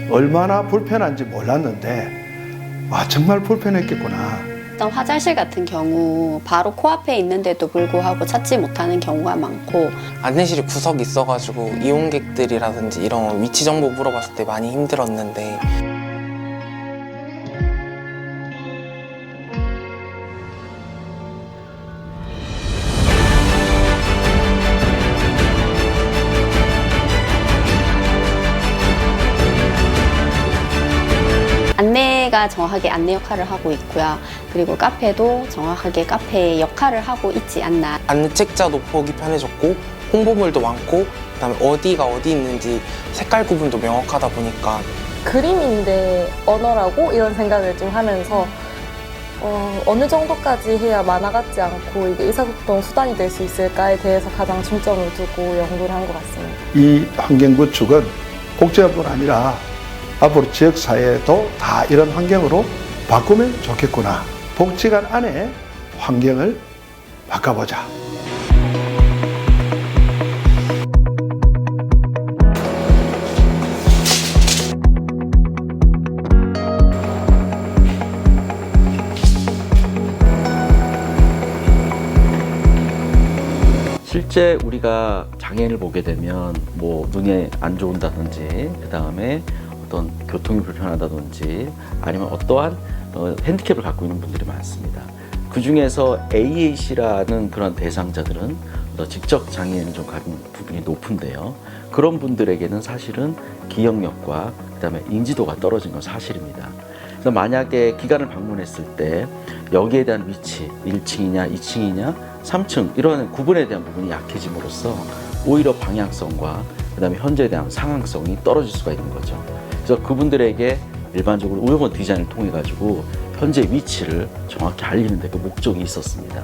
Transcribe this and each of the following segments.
얼마나 불편한지 몰랐는데 정말 불편했겠구나. 어떤 화장실 같은 경우 바로 코앞에 있는데도 불구하고 찾지 못하는 경우가 많고, 안내실이 구석이 있어가지고 이용객들이라든지 이런 위치 정보 물어봤을 때 많이 힘들었는데, 안내가 정확하게 안내 역할을 하고 있고요. 그리고 카페도 정확하게 카페의 역할을 하고 있지 않나. 안내책자도 보기 편해졌고 홍보물도 많고, 그다음에 어디가 어디 있는지 색깔 구분도 명확하다 보니까 그림인데 언어라고? 이런 생각을 좀 하면서 어느 정도까지 해야 만화 같지 않고 이게 의사소통 수단이 될 수 있을까에 대해서 가장 중점을 두고 연구를 한 것 같습니다. 이 환경 구축은 복지뿐 아니라 앞으로 지역사회도 다 이런 환경으로 바꾸면 좋겠구나. 복지관 안에 환경을 바꿔보자. 실제 우리가 장애인을 보게 되면 뭐 눈이 안 좋은다든지, 그 다음에 어떤 교통이 불편하다든지, 아니면 어떠한 핸디캡을 갖고 있는 분들이 많습니다. 그 중에서 AAC라는 그런 대상자들은 직접 장애인을 좀 가진 부분이 높은데요. 그런 분들에게는 사실은 기억력과 그 다음에 인지도가 떨어진 건 사실입니다. 그래서 만약에 기관을 방문했을 때 여기에 대한 위치, 1층이냐 2층이냐 3층 이런 구분에 대한 부분이 약해짐으로써 오히려 방향성과 그 다음에 현재에 대한 상황성이 떨어질 수가 있는 거죠. 그래서 그분들에게 일반적으로 우회권 디자인을 통해 가지고 현재 위치를 정확히 알리는 데 그 목적이 있었습니다.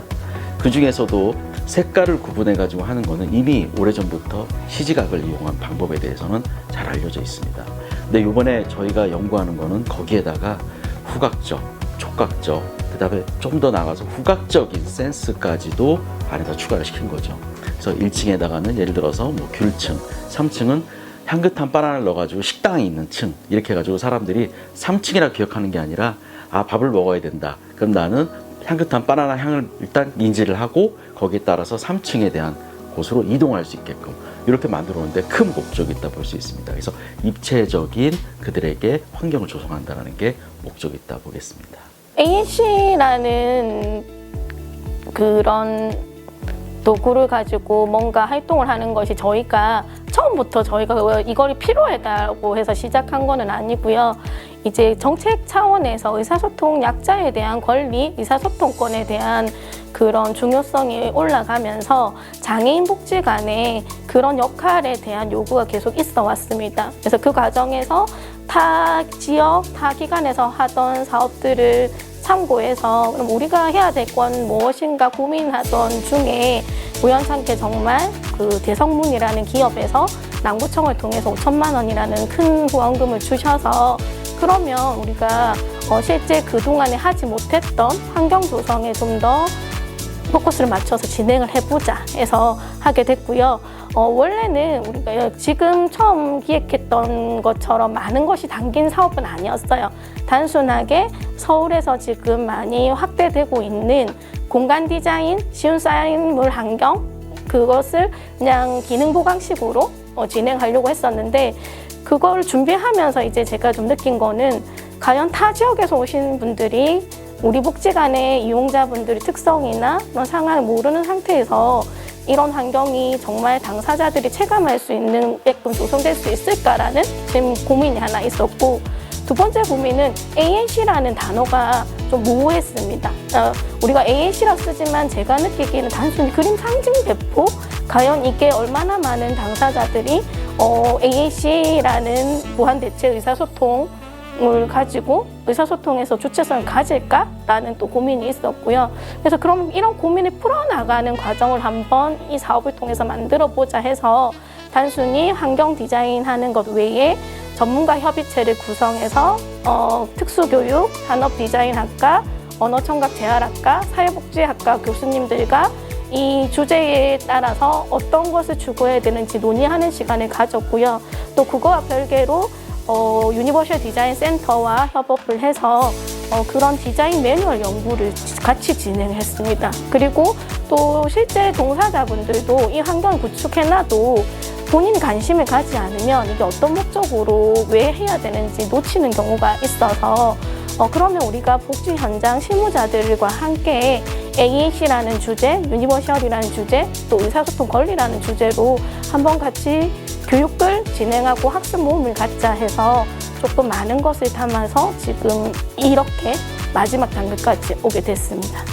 그 중에서도 색깔을 구분해 가지고 하는 거는 이미 오래전부터 시지각을 이용한 방법에 대해서는 잘 알려져 있습니다. 근데 이번에 저희가 연구하는 거는 거기에다가 후각적, 촉각적, 그 다음에 좀 더 나가서 후각적인 센스까지도 안에다 추가를 시킨 거죠. 그래서 1층에다가는 예를 들어서 뭐 귤층, 3층은 향긋한 바나나를 넣어가지고 식당이 있는 층, 이렇게 해가지고 사람들이 3층이라 기억하는 게 아니라 밥을 먹어야 된다. 그럼 나는 향긋한 바나나 향을 일단 인지를 하고 거기에 따라서 3층에 대한 곳으로 이동할 수 있게끔 이렇게 만들어놓는데 큰 목적이 있다 볼 수 있습니다. 그래서 입체적인 그들에게 환경을 조성한다는 게 목적이 있다 보겠습니다. AAC라는 그런 도구를 가지고 뭔가 활동을 하는 것이 저희가 처음부터 저희가 이걸 필요하다고 해서 시작한 거는 아니고요. 이제 정책 차원에서 의사소통 약자에 대한 권리, 의사소통권에 대한 그런 중요성이 올라가면서 장애인 복지관에 그런 역할에 대한 요구가 계속 있어 왔습니다. 그래서 그 과정에서 타 지역, 타 기관에서 하던 사업들을 참고해서 그럼 우리가 해야 될 건 무엇인가 고민하던 중에 우연찮게 정말 그 대성문이라는 기업에서 남구청을 통해서 5천만 원이라는 큰 후원금을 주셔서 그러면 우리가 실제 그동안에 하지 못했던 환경 조성에 좀 더 포커스를 맞춰서 진행을 해보자 해서 하게 됐고요. 원래는 우리가 지금 처음 기획했던 것처럼 많은 것이 담긴 사업은 아니었어요. 단순하게 서울에서 지금 많이 확대되고 있는 공간 디자인, 쉬운 쌓인물 환경, 그것을 그냥 기능 보강식으로 진행하려고 했었는데, 그걸 준비하면서 이제 제가 좀 느낀 거는 과연 타 지역에서 오신 분들이 우리 복지관의 이용자분들의 특성이나 그런 상황을 모르는 상태에서 이런 환경이 정말 당사자들이 체감할 수 있는 게끔 조성될 수 있을까라는 지금 고민이 하나 있었고, 두 번째 고민은 AAC라는 단어가 좀 모호했습니다. 우리가 AAC라 쓰지만 제가 느끼기에는 단순히 그림 상징 배포? 과연 이게 얼마나 많은 당사자들이 AAC라는 무한대체 의사소통을 가지고 의사소통에서 주체성을 가질까라는 또 고민이 있었고요. 그래서 그럼 이런 고민을 풀어나가는 과정을 한번 이 사업을 통해서 만들어보자 해서 단순히 환경 디자인하는 것 외에 전문가 협의체를 구성해서 특수교육, 산업디자인학과, 언어청각재활학과, 사회복지학과 교수님들과 이 주제에 따라서 어떤 것을 추구해야 되는지 논의하는 시간을 가졌고요. 또 그거와 별개로 유니버셜 디자인 센터와 협업을 해서 그런 디자인 매뉴얼 연구를 같이 진행했습니다. 그리고 또 실제 동사자분들도 이 환경 구축해놔도 본인이 관심을 가지 않으면 이게 어떤 목적으로 왜 해야 되는지 놓치는 경우가 있어서 그러면 우리가 복지 현장 실무자들과 함께 AAC라는 주제, 유니버셜이라는 주제, 또 의사소통 권리라는 주제로 한번 같이 교육을 진행하고 학습 모임을 갖자 해서 조금 많은 것을 담아서 지금 이렇게 마지막 단계까지 오게 됐습니다.